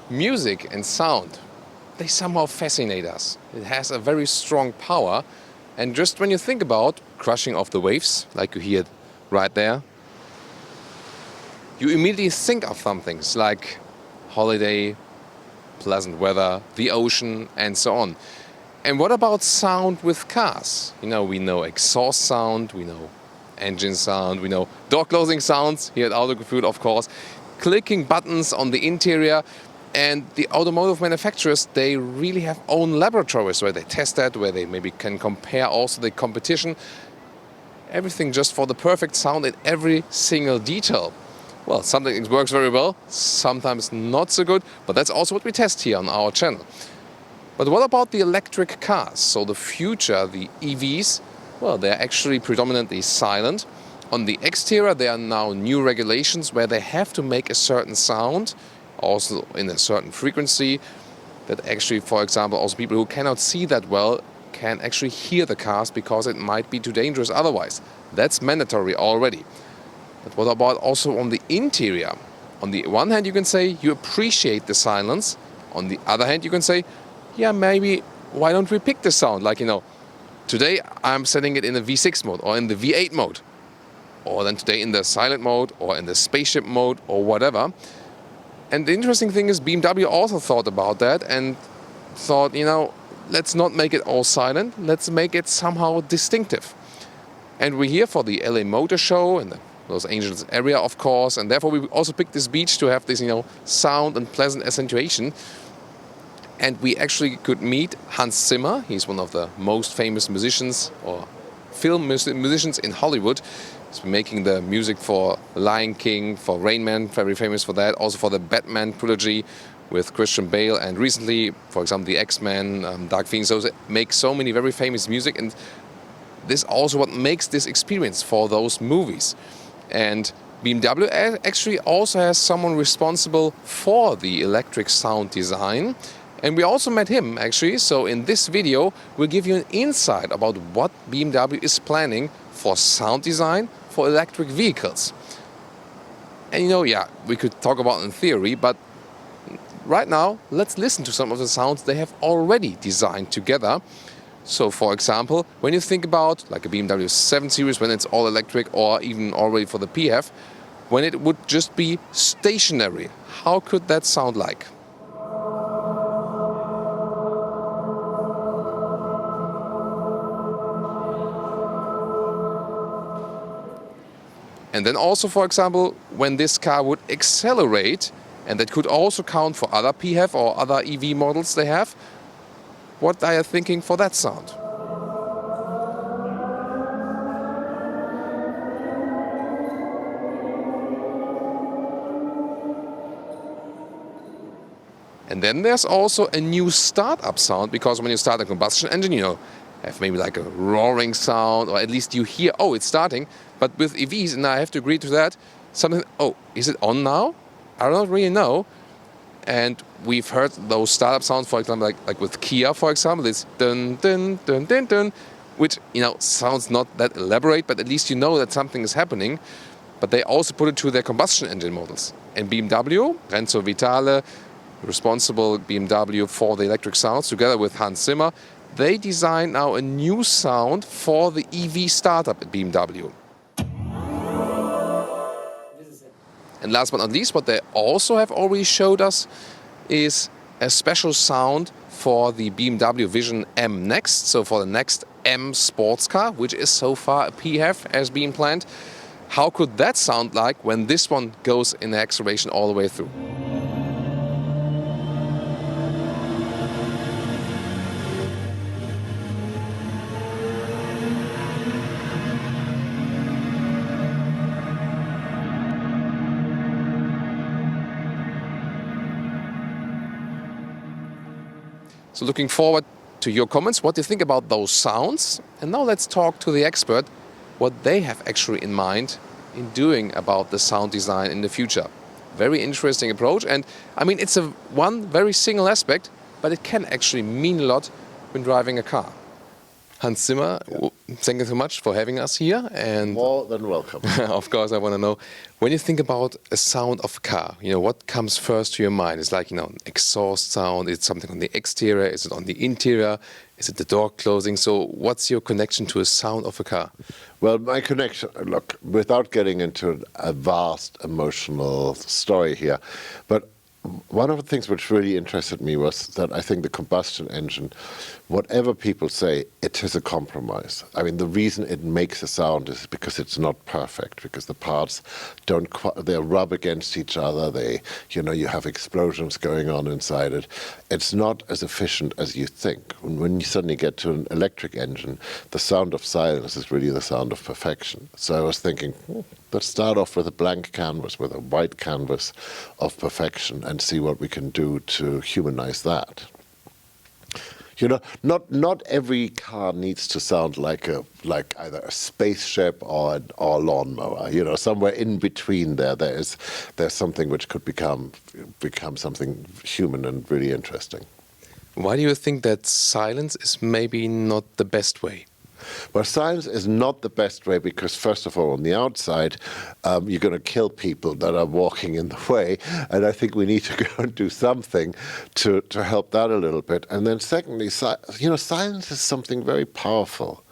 Music and sound, they somehow fascinate us. It has a very strong power. And just when you think about crushing of the waves, like you hear right there, you immediately think of some things like holiday, pleasant weather, the ocean, and so on. And what about sound with cars? We know exhaust sound, we know engine sound, we know door closing sounds here at Autogefuehl, of course, clicking buttons on the interior. And the automotive manufacturers, they really have own laboratories where they test that, where they maybe can compare also the competition. Everything just for the perfect sound in every single detail. Well, something works very well, sometimes not so good, but that's also what we test here on our channel. But what about the electric cars? So the future, the EVs, well, they're actually predominantly silent. On the exterior, there are now new regulations where they have to make a certain sound, also in a certain frequency, that actually, for example, also people who cannot see that well can actually hear the cars because it might be too dangerous otherwise. That's mandatory already. But what about also on the interior? On the one hand, you can say you appreciate the silence. On the other hand, you can say, yeah, maybe why don't we pick the sound? Like, today I'm setting it in the V6 mode or in the V8 mode. Or then today in the silent mode or in the spaceship mode or whatever. And the interesting thing is BMW also thought about that and thought, let's not make it all silent. Let's make it somehow distinctive. And we're here for the LA Motor Show in the Los Angeles area, of course. And therefore, we also picked this beach to have this, sound and pleasant accentuation. And we actually could meet Hans Zimmer. He's one of the most famous musicians or film musicians in Hollywood. He's been making the music for Lion King, for Rain Man, very famous for that. Also for the Batman trilogy with Christian Bale. And recently, for example, the X-Men, Dark Phoenix. So they make so many very famous music. And this also what makes this experience for those movies. And BMW actually also has someone responsible for the electric sound design. And we also met him, actually. So in this video, we'll give you an insight about what BMW is planning for sound design for electric vehicles. And we could talk about in theory, but right now, let's listen to some of the sounds they have already designed together. So, for example, when you think about like a BMW 7 Series, when it's all electric, or even already for the PHEV, when it would just be stationary, how could that sound like? And then also, for example, when this car would accelerate, and that could also count for other PHEV or other EV models they have, what are you thinking for that sound? And then there's also a new startup sound, because when you start a combustion engine, have maybe like a roaring sound, or at least you hear, oh, it's starting. But with EVs, and I have to agree to that, something, oh, is it on now? I don't really know. And we've heard those startup sounds, for example, like with Kia, for example, this dun dun dun dun dun, which sounds not that elaborate, but at least you know that something is happening. But they also put it to their combustion engine models. And BMW, Renzo Vitale, responsible BMW for the electric sounds, together with Hans Zimmer, they designed now a new sound for the EV startup at BMW. And last but not least, what they also have already showed us is a special sound for the BMW Vision M next, so for the next M sports car, which is so far a PHEV as being planned. How could that sound like when this one goes in acceleration all the way through? So looking forward to your comments, what do you think about those sounds? And now let's talk to the expert, what they have actually in mind in doing about the sound design in the future. Very interesting approach. And I mean, it's one very single aspect, but it can actually mean a lot when driving a car. Hans Zimmer, thank you so much for having us here. And more than welcome. of course, I want to know, when you think about a sound of a car, what comes first to your mind? It's like, exhaust sound, is it something on the exterior, is it on the interior, is it the door closing? So what's your connection to a sound of a car? Well, my connection, look, without getting into a vast emotional story here, but one of the things which really interested me was that I think the combustion engine, whatever people say, it is a compromise. I mean, the reason it makes a sound is because it's not perfect, because the parts they rub against each other. You have explosions going on inside it. It's not as efficient as you think. When you suddenly get to an electric engine, the sound of silence is really the sound of perfection. So I was thinking, let's start off with a blank canvas, with a white canvas of perfection, and see what we can do to humanize that. Not every car needs to sound like either a spaceship or a lawnmower. Somewhere in between there's something which could become something human and really interesting. Why do you think that silence is maybe not the best way? Well, silence is not the best way because, first of all, on the outside, you're going to kill people that are walking in the way, and I think we need to go and do something to help that a little bit. And then secondly, silence is something very powerful,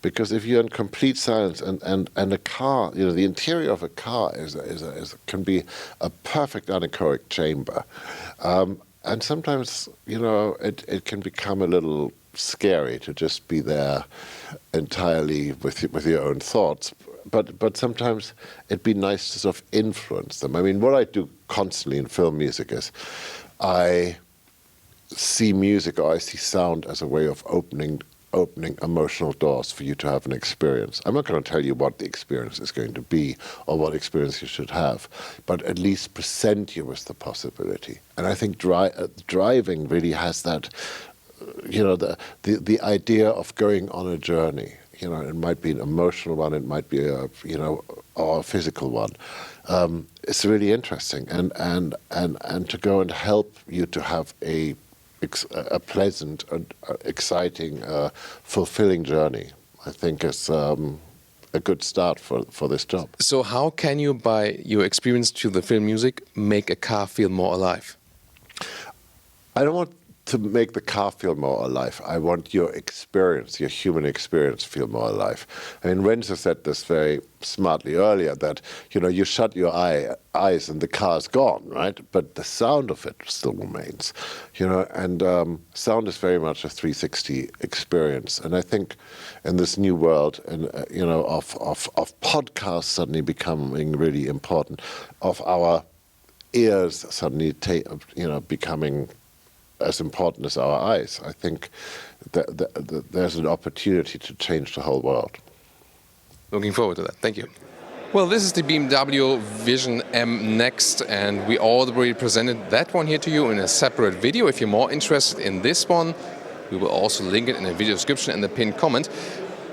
because if you're in complete silence and a car, the interior of a car can be a perfect anechoic chamber, and sometimes, it can become a little scary to just be there entirely with your own thoughts, but sometimes it'd be nice to sort of influence them. I mean, what I do constantly in film music is I see music or I see sound as a way of opening emotional doors for you to have an experience. I'm not going to tell you what the experience is going to be or what experience you should have, but at least present you with the possibility. And I think driving really has that. The idea of going on a journey. It might be an emotional one, it might be or a physical one. It's really interesting, and to go and help you to have a pleasant, exciting, fulfilling journey, I think is a good start for this job. So how can you, by your experience to the film music, make a car feel more alive? I don't want to make the car feel more alive. I want your experience, your human experience, feel more alive. I mean, Renzo said this very smartly earlier, that you shut your eyes and the car's gone, right? But the sound of it still remains. And sound is very much a 360 experience. And I think in this new world, and of podcasts suddenly becoming really important, of our ears suddenly becoming as important as our eyes, I think that there's an opportunity to change the whole world. Looking forward to that. Thank you. Well, this is the BMW Vision M next, and we already presented that one here to you in a separate video. If you're more interested in this one, we will also link it in the video description and the pinned comment.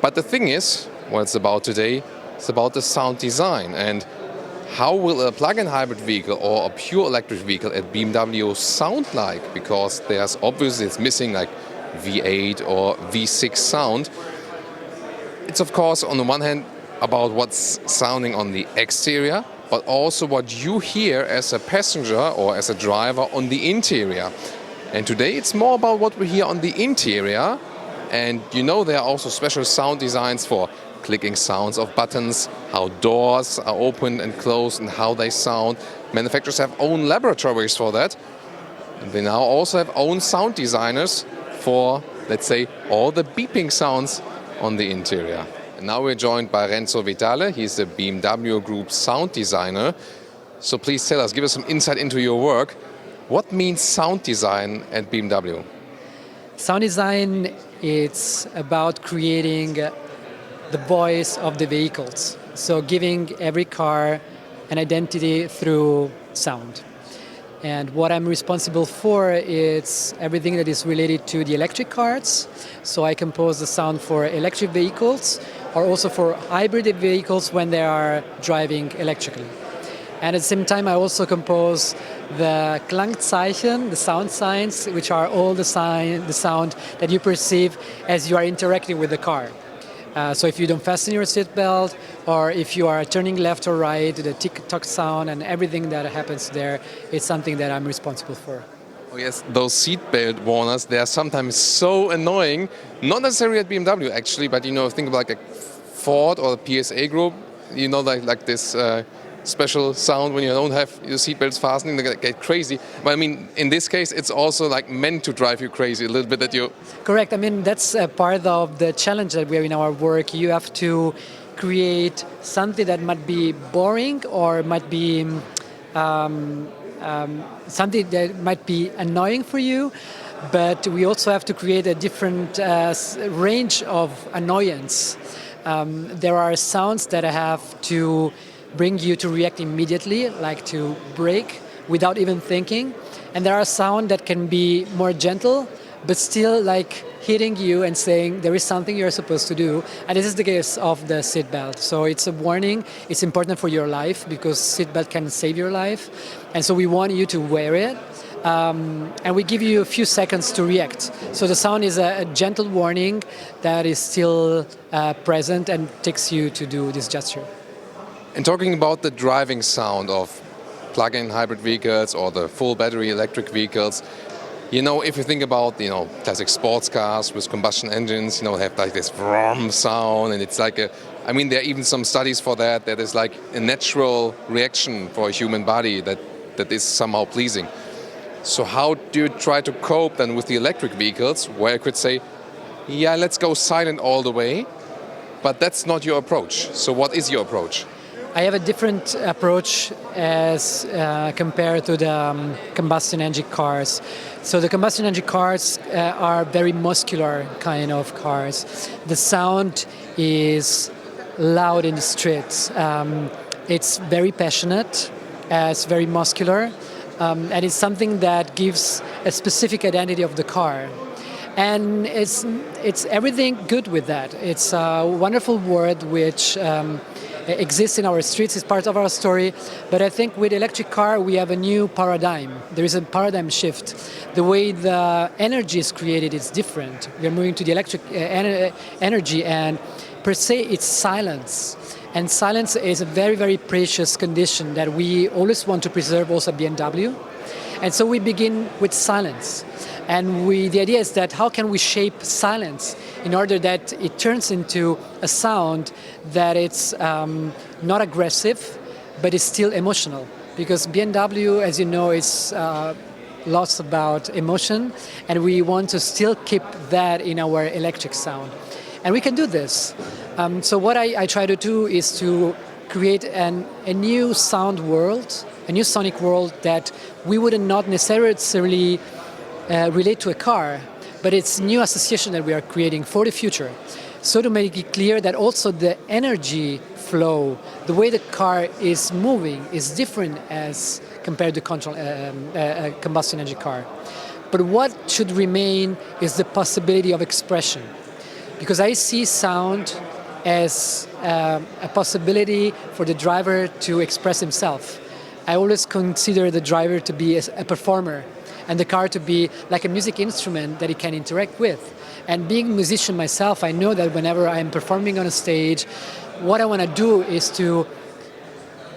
But the thing is, what it's about today, it's about the sound design. And how will a plug-in hybrid vehicle or a pure electric vehicle at BMW sound like? Because there's obviously it's missing like V8 or V6 sound. It's of course on the one hand about what's sounding on the exterior, but also what you hear as a passenger or as a driver on the interior. And today it's more about what we hear on the interior. And there are also special sound designs for clicking sounds of buttons, how doors are opened and closed and how they sound. Manufacturers have own laboratories for that. And they now also have own sound designers for, let's say, all the beeping sounds on the interior. And now we're joined by Renzo Vitale. He's the BMW Group sound designer. So please tell us, give us some insight into your work. What means sound design at BMW? Sound design, it's about creating the voice of the vehicles. So giving every car an identity through sound. And what I'm responsible for is everything that is related to the electric cars. So I compose the sound for electric vehicles or also for hybrid vehicles when they are driving electrically. And at the same time, I also compose the Klangzeichen, the sound signs, which are all the sound that you perceive as you are interacting with the car. So if you don't fasten your seatbelt, or if you are turning left or right, the tick-tock sound and everything that happens there, it's something that I'm responsible for. Oh yes, those seatbelt warners, they are sometimes so annoying. Not necessarily at BMW actually, but think about like a Ford or the PSA group, like this special sound when you don't have your seatbelts fastening, they get crazy. But I mean, in this case, it's also like meant to drive you crazy a little bit that you... Correct. I mean, that's a part of the challenge that we have in our work. You have to create something that might be boring or might be something that might be annoying for you, but we also have to create a different range of annoyance. There are sounds that have to bring you to react immediately, like to brake without even thinking. And there are sounds that can be more gentle, but still like hitting you and saying there is something you're supposed to do. And this is the case of the seatbelt. So it's a warning. It's important for your life because seatbelt can save your life. And so we want you to wear it. And we give you a few seconds to react. So the sound is a gentle warning that is still present and takes you to do this gesture. And talking about the driving sound of plug-in hybrid vehicles or the full battery electric vehicles, if you think about, classic sports cars with combustion engines, they have like this vroom sound, and it's like there are even some studies for that is like a natural reaction for a human body that is somehow pleasing. So how do you try to cope then with the electric vehicles where you could say, yeah, let's go silent all the way, but that's not your approach. So what is your approach? I have a different approach as compared to the combustion engine cars. So the combustion engine cars are very muscular kind of cars. The sound is loud in the streets. It's very passionate, it's very muscular, and it's something that gives a specific identity of the car. And it's everything good with that. It's a wonderful word which exists in our streets, is part of our story. But I think with electric car we have a new paradigm. There is a paradigm shift. The way the energy is created is different. We are moving to the electric energy, and per se it's silence. And silence is a very, very precious condition that we always want to preserve also at BMW. And so we begin with silence. And the idea is that how can we shape silence in order that it turns into a sound that it's not aggressive, but is still emotional. Because BMW, as you know, is lots about emotion, and we want to still keep that in our electric sound. And we can do this. So what I try to do is to create a new sound world, a new sonic world that we would not necessarily relate to a car, but it's new association that we are creating for the future. So to make it clear that also the energy flow, the way the car is moving is different as compared to combustion engine car. But what should remain is the possibility of expression. Because I see sound as a possibility for the driver to express himself. I always consider the driver to be a performer, and the car to be like a music instrument that he can interact with. And being a musician myself, I know that whenever I'm performing on a stage, what I want to do is to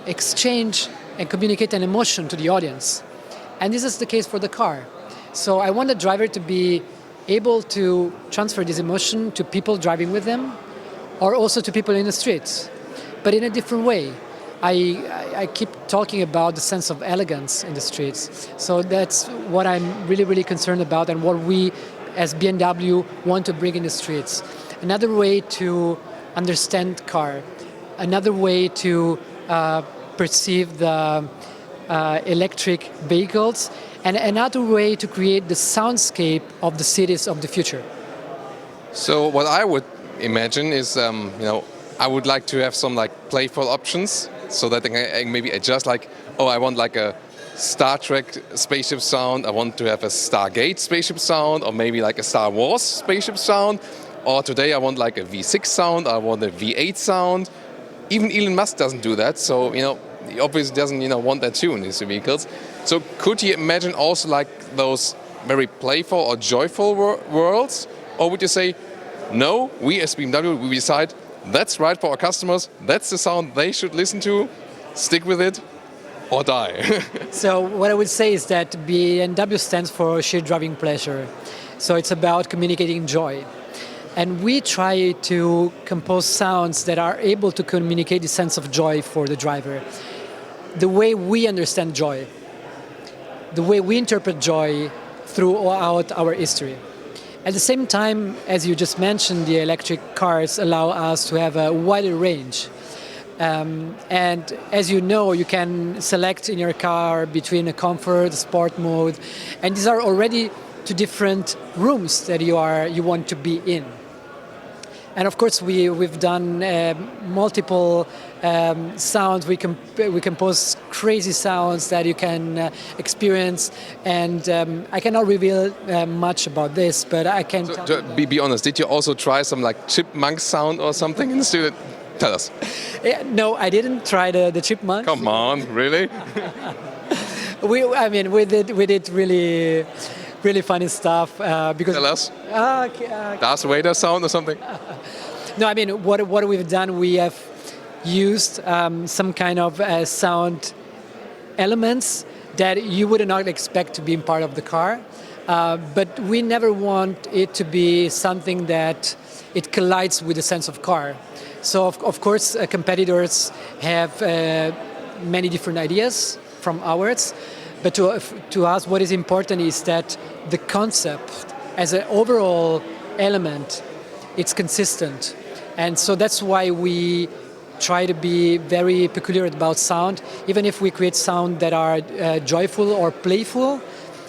exchange and communicate an emotion to the audience. And this is the case for the car. So I want the driver to be able to transfer this emotion to people driving with them, or also to people in the streets, but in a different way. I keep talking about the sense of elegance in the streets. So that's what I'm really, really concerned about, and what we as BMW want to bring in the streets. Another way to understand car, another way to perceive the electric vehicles, and another way to create the soundscape of the cities of the future. So what I would imagine is, I would like to have some like playful options, so that I can maybe adjust, like, oh, I want like a Star Trek spaceship sound, I want to have a Stargate spaceship sound, or maybe like a Star Wars spaceship sound, or today I want like a V6 sound, I want a V8 sound. Even Elon Musk doesn't do that, so he obviously doesn't, want that tune in his vehicles. So could you imagine also like those very playful or joyful worlds? Or would you say, no, we as BMW, we decide that's right for our customers, that's the sound they should listen to, stick with it, or die? So what I would say is that BMW stands for sheer driving pleasure. So it's about communicating joy. And we try to compose sounds that are able to communicate the sense of joy for the driver. The way we understand joy, the way we interpret joy throughout our history. At the same time, as you just mentioned, the electric cars allow us to have a wider range. And as you know, you can select in your car between a comfort, sport mode, and these are already two different rooms that you want to be in. And of course, we've done multiple sounds. We compose crazy sounds that you can experience. And I cannot reveal much about this, but I can. So, be honest. Did you also try some like chipmunk sound or something in the studio? Tell us. No, I didn't try the chipmunk. Come on, really? we did really funny stuff because. Tell us. Darth Vader sound or something? No, I mean what we've done. We have used some kind of sound elements that you would not expect to be part of the car, but we never want it to be something that it collides with the sense of car. So of course, competitors have many different ideas from ours. But to us, what is important is that the concept, as an overall element, it's consistent. And so that's why we try to be very peculiar about sound. Even if we create sound that are joyful or playful,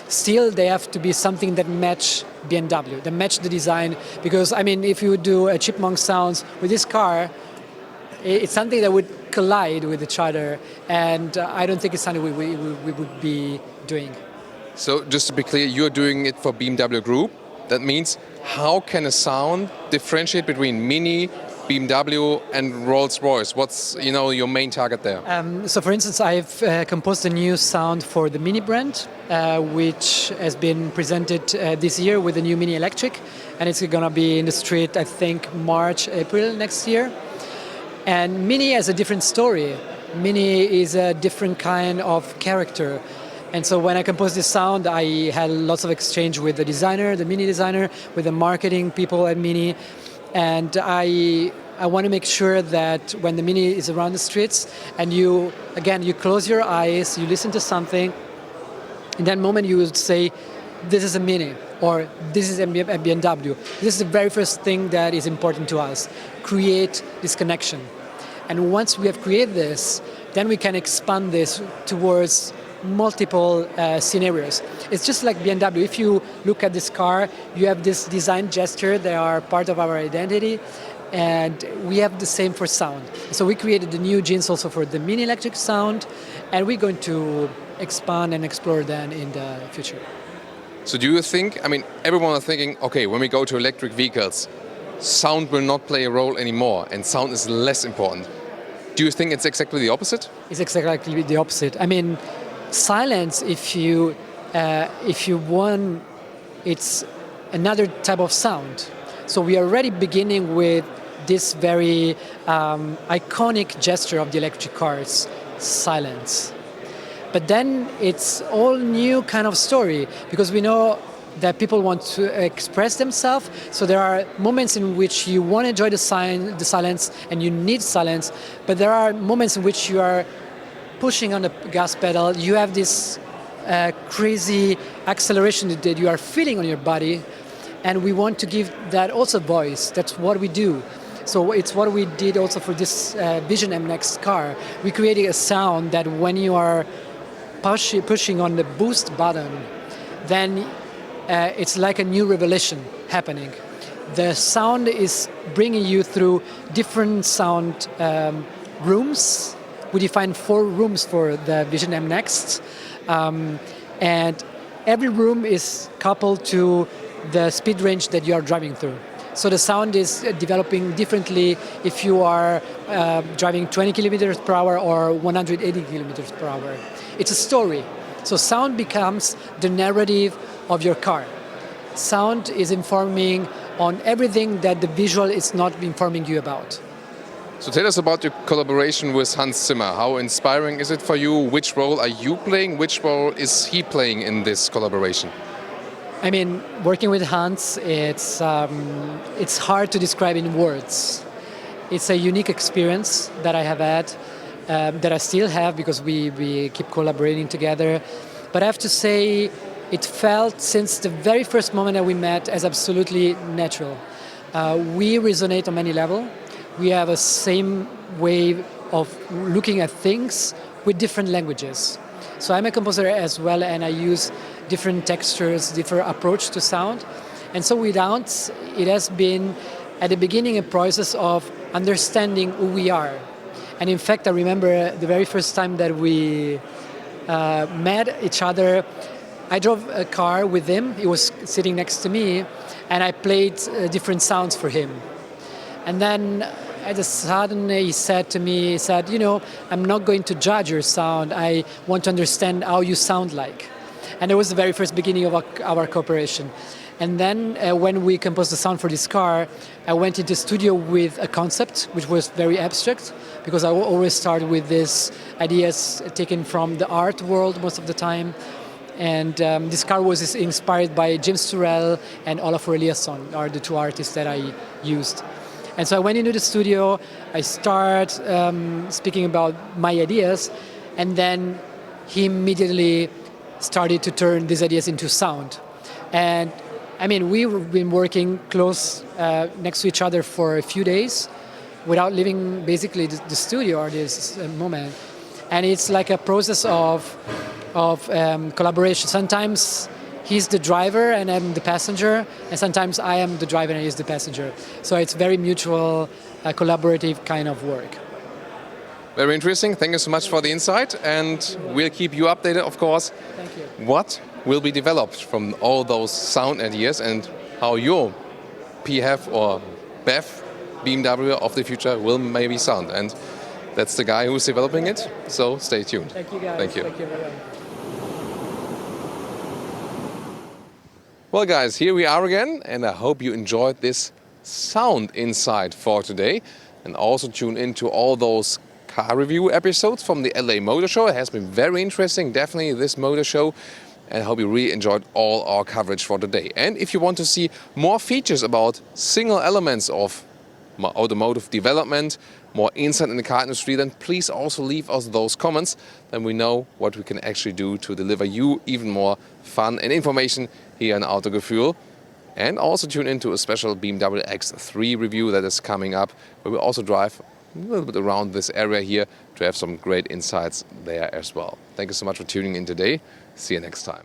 still they have to be something that match BMW, that match the design. Because, I mean, if you do a chipmunk sounds with this car, it's something that would collide with each other, and I don't think it's something we would be doing. So just to be clear, you're doing it for BMW Group. That means how can a sound differentiate between Mini, BMW and Rolls-Royce? What's your main target there? So for instance, I've composed a new sound for the Mini brand, which has been presented this year with the new Mini Electric, and it's going to be in the street, I think, March, April next year. And Mini has a different story. Mini is a different kind of character. And so when I composed this sound, I had lots of exchange with the designer, the Mini designer, with the marketing people at Mini. And I want to make sure that when the Mini is around the streets and you close your eyes, you listen to something, in that moment you would say, this is a Mini, or this is a BMW. This is the very first thing that is important to us, create this connection. And once we have created this, then we can expand this towards multiple scenarios. It's just like BMW. If you look at this car, you have this design gesture. They are part of our identity. And we have the same for sound. So we created the new genes also for the Mini Electric sound. And we're going to expand and explore that in the future. So do you think, everyone is thinking, okay, when we go to electric vehicles, sound will not play a role anymore and sound is less important. Do you think it's exactly the opposite? It's exactly the opposite. Silence, if you want, it's another type of sound. So we are already beginning with this very iconic gesture of the electric cars, silence. But then it's all new kind of story, because we know that people want to express themselves. So there are moments in which you want to enjoy the silence and you need silence, but there are moments in which you are pushing on the gas pedal, you have this crazy acceleration that you are feeling on your body, and we want to give that also voice. That's what we do. So it's what we did also for this Vision M next car. We created a sound that when you are pushing on the boost button, then it's like a new revelation happening. The sound is bringing you through different sound rooms. We defined 4 rooms for the Vision M Next. And every room is coupled to the speed range that you are driving through. So the sound is developing differently if you are driving 20 kilometers per hour or 180 kilometers per hour. It's a story. So sound becomes the narrative of your car. Sound is informing on everything that the visual is not informing you about. So tell us about your collaboration with Hans Zimmer. How inspiring is it for you? Which role are you playing? Which role is he playing in this collaboration? I mean, working with Hans, it's hard to describe in words. It's a unique experience that I have had, that I still have because we keep collaborating together. But I have to say, it felt since the very first moment that we met as absolutely natural. We resonate on many levels. We have a same way of looking at things with different languages. So I'm a composer as well, and I use different textures, different approach to sound. And so with Hans, it has been at the beginning a process of understanding who we are. And in fact, I remember the very first time that we met each other, I drove a car with him. He was sitting next to me, and I played different sounds for him. And then at a sudden he said to me, he said, you know, I'm not going to judge your sound. I want to understand how you sound like. And it was the very first beginning of our cooperation. And then when we composed the sound for this car, I went into the studio with a concept, which was very abstract, because I always start with these ideas taken from the art world most of the time. And this car was inspired by James Turrell and Olaf Eliasson, are the two artists that I used. And so I went into the studio, I started speaking about my ideas, and then he immediately started to turn these ideas into sound. And I mean, we've been working close next to each other for a few days without leaving basically the studio at this moment. And it's like a process of collaboration. Sometimes he's the driver and I'm the passenger, and sometimes I am the driver and he's the passenger. So it's very mutual, collaborative kind of work. Very interesting. Thank you so much for the insight, and we'll keep you updated, of course. Thank you. What will be developed from all those sound ideas and how your PHEV or BEV BMW of the future will maybe sound. And that's the guy who's developing it, so stay tuned. Thank you, guys. Thank you. Thank you very much. Well, guys, here we are again, and I hope you enjoyed this sound insight for today. And also tune into all those car review episodes from the LA Motor Show. It has been very interesting, definitely, this motor show. And I hope you really enjoyed all our coverage for today. And if you want to see more features about single elements of automotive development, more insight in the car industry, then please also leave us those comments. Then we know what we can actually do to deliver you even more fun and information here on Autogefuehl. And also tune into a special BMW X3 review that is coming up, where we also drive a little bit around this area here to have some great insights there as well. Thank you so much for tuning in today. See you next time.